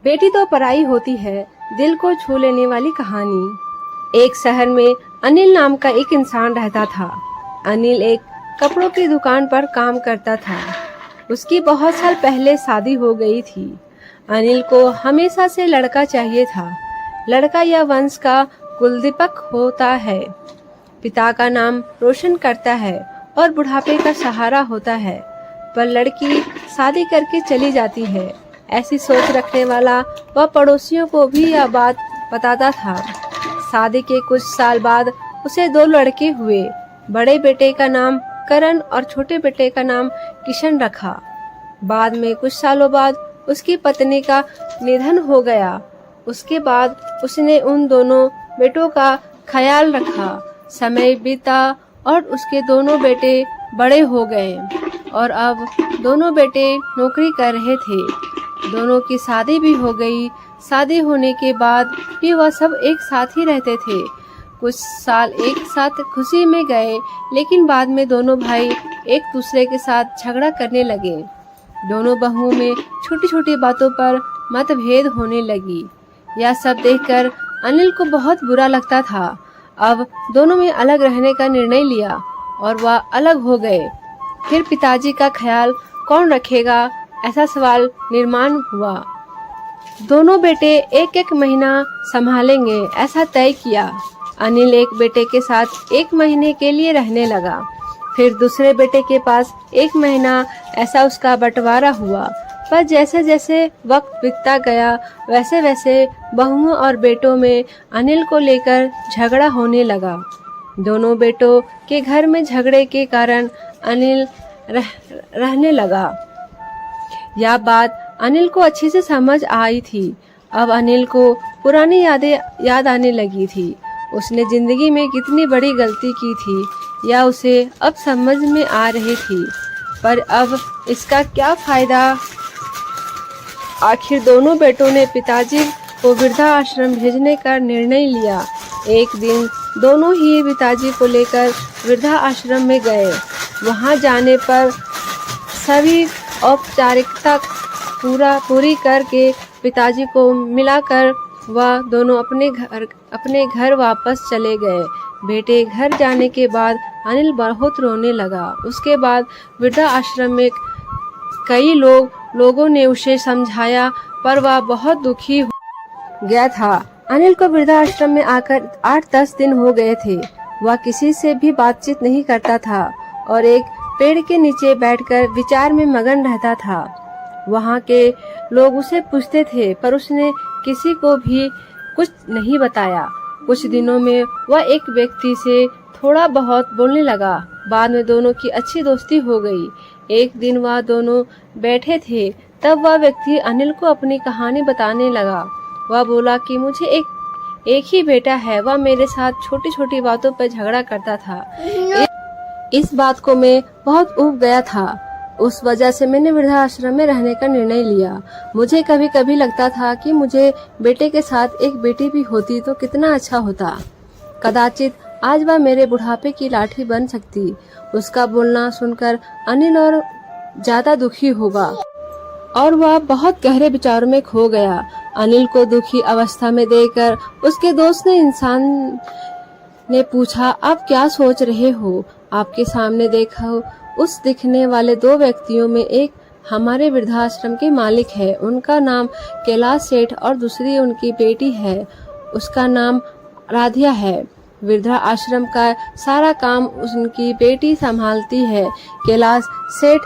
बेटी तो पराई होती है, दिल को छू लेने वाली कहानी। एक शहर में अनिल नाम का एक इंसान रहता था। अनिल एक कपड़ों की दुकान पर काम करता था। उसकी बहुत साल पहले शादी हो गई थी। अनिल को हमेशा से लड़का चाहिए था। लड़का या वंश का कुलदीपक होता है, पिता का नाम रोशन करता है और बुढ़ापे का सहारा होता है। पर लड़की शादी करके चली जाती है, ऐसी सोच रखने वाला वह पड़ोसियों को भी यह बात बताता था। शादी के कुछ साल बाद उसे 2 लड़के हुए। बड़े बेटे का नाम करण और छोटे बेटे का नाम किशन रखा। बाद में कुछ सालों बाद उसकी पत्नी का निधन हो गया। उसके बाद उसने उन दोनों बेटों का ख्याल रखा। समय बीता और उसके दोनों बेटे बड़े हो गए और अब दोनों बेटे नौकरी कर रहे थे। दोनों की शादी भी हो गई। शादी होने के बाद भी वह सब एक साथ ही रहते थे। कुछ साल एक साथ खुशी में गए, लेकिन बाद में दोनों भाई एक दूसरे के साथ झगड़ा करने लगे। दोनों बहुओं में छोटी छोटी बातों पर मतभेद होने लगी। यह सब देखकर अनिल को बहुत बुरा लगता था। अब दोनों में अलग रहने का निर्णय लिया और वह अलग हो गए। फिर पिताजी का ख्याल कौन रखेगा, ऐसा सवाल निर्माण हुआ। दोनों बेटे एक एक महीना संभालेंगे, ऐसा तय किया। अनिल एक बेटे के साथ 1 महीने के लिए रहने लगा। फिर दूसरे बेटे के पास 1 महीना, ऐसा उसका बंटवारा हुआ। पर जैसे जैसे वक्त बीतता गया, वैसे वैसे बहुओं और बेटों में अनिल को लेकर झगड़ा होने लगा। दोनों बेटों के घर में झगड़े के कारण अनिल रहने लगा। यह बात अनिल को अच्छे से समझ आई थी। अब अनिल को पुरानी यादें याद आने लगी थी। उसने जिंदगी में कितनी बड़ी गलती की थी, या उसे अब समझ में आ रही थी। पर अब इसका क्या फायदा। आखिर दोनों बेटों ने पिताजी को वृद्धा आश्रम भेजने का निर्णय लिया। एक दिन दोनों ही पिताजी को लेकर वृद्धा आश्रम में गए। वहां जाने पर सभी औपचारिकता पूरी करके पिताजी को मिलाकर वह दोनों अपने घर वापस चले गए। बेटे घर जाने के बाद अनिल बहुत रोने लगा। उसके बाद वृद्धा आश्रम में कई लोगों ने उसे समझाया, पर वह बहुत दुखी हो गया था। अनिल को वृद्धा आश्रम में आकर 8-10 दिन हो गए थे। वह किसी से भी बातचीत नहीं करता था और एक पेड़ के नीचे बैठकर विचार में मगन रहता था। वहाँ के लोग उसे पूछते थे, पर उसने किसी को भी कुछ नहीं बताया। कुछ दिनों में वह एक व्यक्ति से थोड़ा बहुत बोलने लगा। बाद में दोनों की अच्छी दोस्ती हो गई। एक दिन वह दोनों बैठे थे, तब वह व्यक्ति अनिल को अपनी कहानी बताने लगा। वह बोला कि मुझे एक ही बेटा है। वह मेरे साथ छोटी छोटी बातों पर झगड़ा करता था। इस बात को मैं बहुत ऊब गया था। उस वजह से मैंने वृद्धाश्रम में रहने का निर्णय लिया। मुझे कभी कभी लगता था कि मुझे बेटे के साथ एक बेटी भी होती तो कितना अच्छा होता। कदाचित आज वह मेरे बुढ़ापे की लाठी बन सकती। उसका बोलना सुनकर अनिल और ज्यादा दुखी होगा और वह बहुत गहरे विचारों में खो गया। अनिल को दुखी अवस्था में देखकर उसके दोस्त ने पूछा, आप क्या सोच रहे हो? आपके सामने देखो, उस दिखने वाले 2 व्यक्तियों में एक हमारे वृद्धाश्रम के मालिक है। उनका नाम कैलाश सेठ और दूसरी उनकी बेटी है, उसका नाम राधिया है। वृद्धा आश्रम का सारा काम उनकी बेटी संभालती है। कैलाश सेठ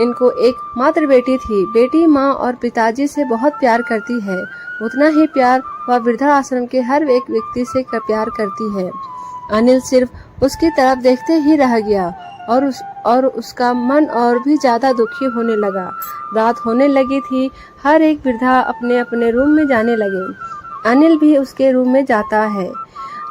इनको एक मात्र बेटी थी। बेटी माँ और पिताजी से बहुत प्यार करती है। उतना ही प्यार वह वृद्धा आश्रम के हर एक व्यक्ति से प्यार करती है। अनिल सिर्फ उसकी तरफ देखते ही रह गया और उसका मन और भी ज्यादा दुखी होने लगा। रात होने लगी थी। हर एक वृद्धा अपने अपने रूम में जाने लगे। अनिल भी उसके रूम में जाता है।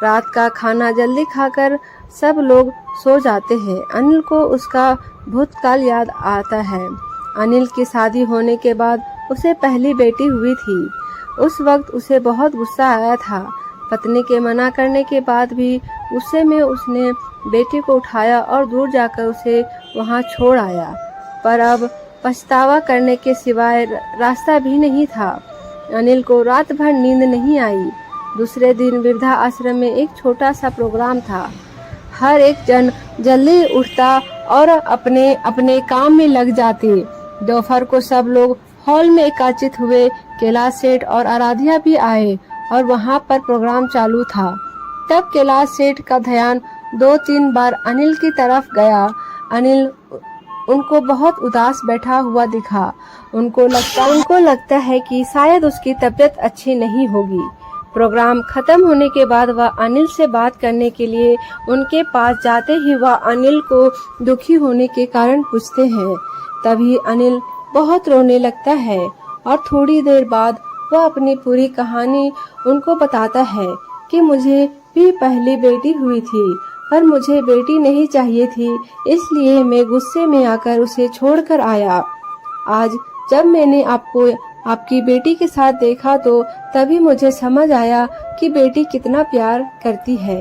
रात का खाना जल्दी खाकर सब लोग सो जाते हैं। अनिल को उसका भूतकाल याद आता है। अनिल की शादी होने के बाद उसे पहली बेटी हुई थी। उस वक्त उसे बहुत गुस्सा आया था। पत्नी के मना करने के बाद भी गुस्से में उसने बेटी को उठाया और दूर जाकर उसे वहां छोड़ आया। पर अब पछतावा करने के सिवाय रास्ता भी नहीं था। अनिल को रात भर नींद नहीं आई। दूसरे दिन वृद्धा आश्रम में एक छोटा सा प्रोग्राम था। हर एक जन जल्दी उठता और अपने अपने काम में लग जाते। दोपहर को सब लोग हॉल में एकत्रित हुए। कैलाश सेठ और आराध्या भी आए और वहाँ पर प्रोग्राम चालू था। तब कैलाश सेठ का ध्यान 2-3 बार अनिल की तरफ गया। अनिल उनको बहुत उदास बैठा हुआ दिखा। उनको लगता है कि शायद उसकी तबीयत अच्छी नहीं होगी। प्रोग्राम खत्म होने के बाद वह अनिल से बात करने के लिए उनके पास जाते ही वह अनिल को दुखी होने के कारण पूछते हैं। तभी अनिल बहुत रोने लगता है और थोड़ी देर बाद वह अपनी पूरी कहानी उनको बताता है कि मुझे भी पहली बेटी हुई थी, पर मुझे बेटी नहीं चाहिए थी, इसलिए मैं गुस्से में आकर उसे छोड़कर आया। आज जब मैंने आपको आपकी बेटी के साथ देखा तो तभी मुझे समझ आया कि बेटी कितना प्यार करती है।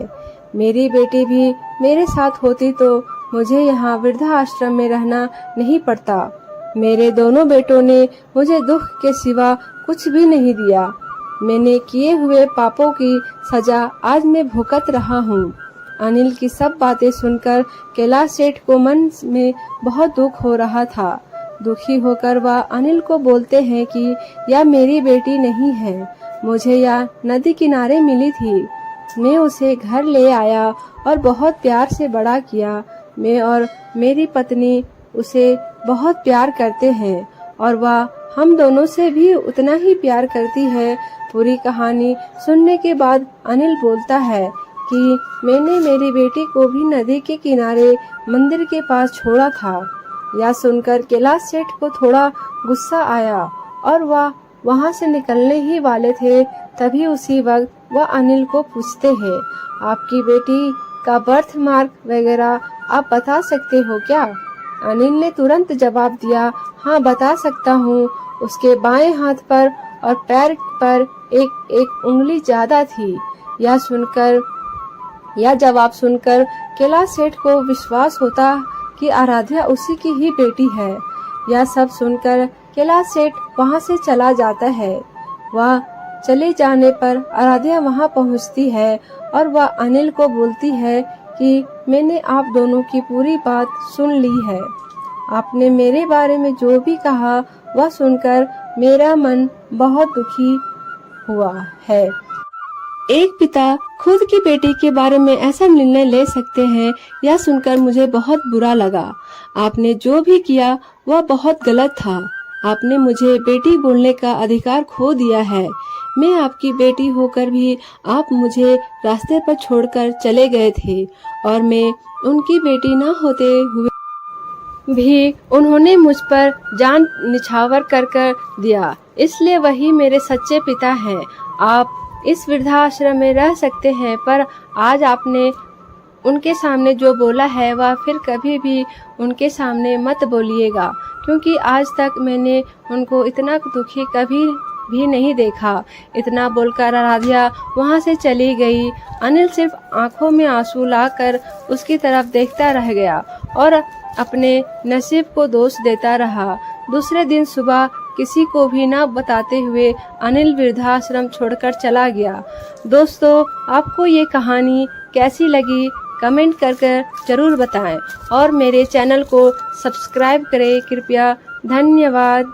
मेरी बेटी भी मेरे साथ होती तो मुझे यहाँ वृद्धा आश्रम में रहना नहीं पड़ता। मेरे दोनों बेटों ने मुझे दुख के सिवा कुछ भी नहीं दिया। मैंने किए हुए पापों की सजा आज मैं भुगत रहा हूँ। अनिल की सब बातें सुनकर कैलाश सेठ को मन में बहुत दुख हो रहा था। दुखी होकर वह अनिल को बोलते हैं कि यह मेरी बेटी नहीं है, मुझे यह नदी किनारे मिली थी। मैं उसे घर ले आया और बहुत प्यार से बड़ा किया। मैं और मेरी पत्नी उसे बहुत प्यार करते हैं और वह हम दोनों से भी उतना ही प्यार करती है। पूरी कहानी सुनने के बाद अनिल बोलता है कि मैंने मेरी बेटी को भी नदी के किनारे मंदिर के पास छोड़ा था। यह सुनकर कैलाश सेठ को थोड़ा गुस्सा आया और वह वहां से निकलने ही वाले थे। तभी उसी वक्त वह अनिल को पूछते हैं, आपकी बेटी का बर्थ मार्क वगैरह आप बता सकते हो क्या? अनिल ने तुरंत जवाब दिया, हाँ बता सकता हूँ। उसके बाएं हाथ पर और पैर पर एक उंगली ज्यादा थी। यह जवाब सुनकर कैलाश सेठ को विश्वास होता कि आराध्या उसी की ही बेटी है। यह सब सुनकर कैलाश सेठ वहां से चला जाता है। वह चले जाने पर आराध्या वहां पहुंचती है और वह अनिल को बोलती है कि मैंने आप दोनों की पूरी बात सुन ली है। आपने मेरे बारे में जो भी कहा वह सुनकर मेरा मन बहुत दुखी हुआ है। एक पिता खुद की बेटी के बारे में ऐसा निर्णय ले सकते हैं, यह सुनकर मुझे बहुत बुरा लगा। आपने जो भी किया वह बहुत गलत था। आपने मुझे बेटी बोलने का अधिकार खो दिया है। मैं आपकी बेटी होकर भी आप मुझे रास्ते पर छोड़कर चले गए थे और मैं उनकी बेटी न होते हुए भी उन्होंने मुझ पर जान निछावर कर दिया, इसलिए वही मेरे सच्चे पिता हैं। आप इस वृद्धाश्रम में रह सकते हैं, पर आज आपने उनके सामने जो बोला है वह फिर कभी भी उनके सामने मत बोलिएगा, क्योंकि आज तक मैंने उनको इतना दुखी कभी भी नहीं देखा। इतना बोलकर आराध्या वहां से चली गई। अनिल सिर्फ आंखों में आंसू लाकर उसकी तरफ देखता रह गया और अपने नसीब को दोष देता रहा। दूसरे दिन सुबह किसी को भी न बताते हुए अनिल वृद्धाश्रम छोड़कर चला गया। दोस्तों, आपको ये कहानी कैसी लगी कमेंट कर जरूर बताएं और मेरे चैनल को सब्सक्राइब करें कृपया। धन्यवाद।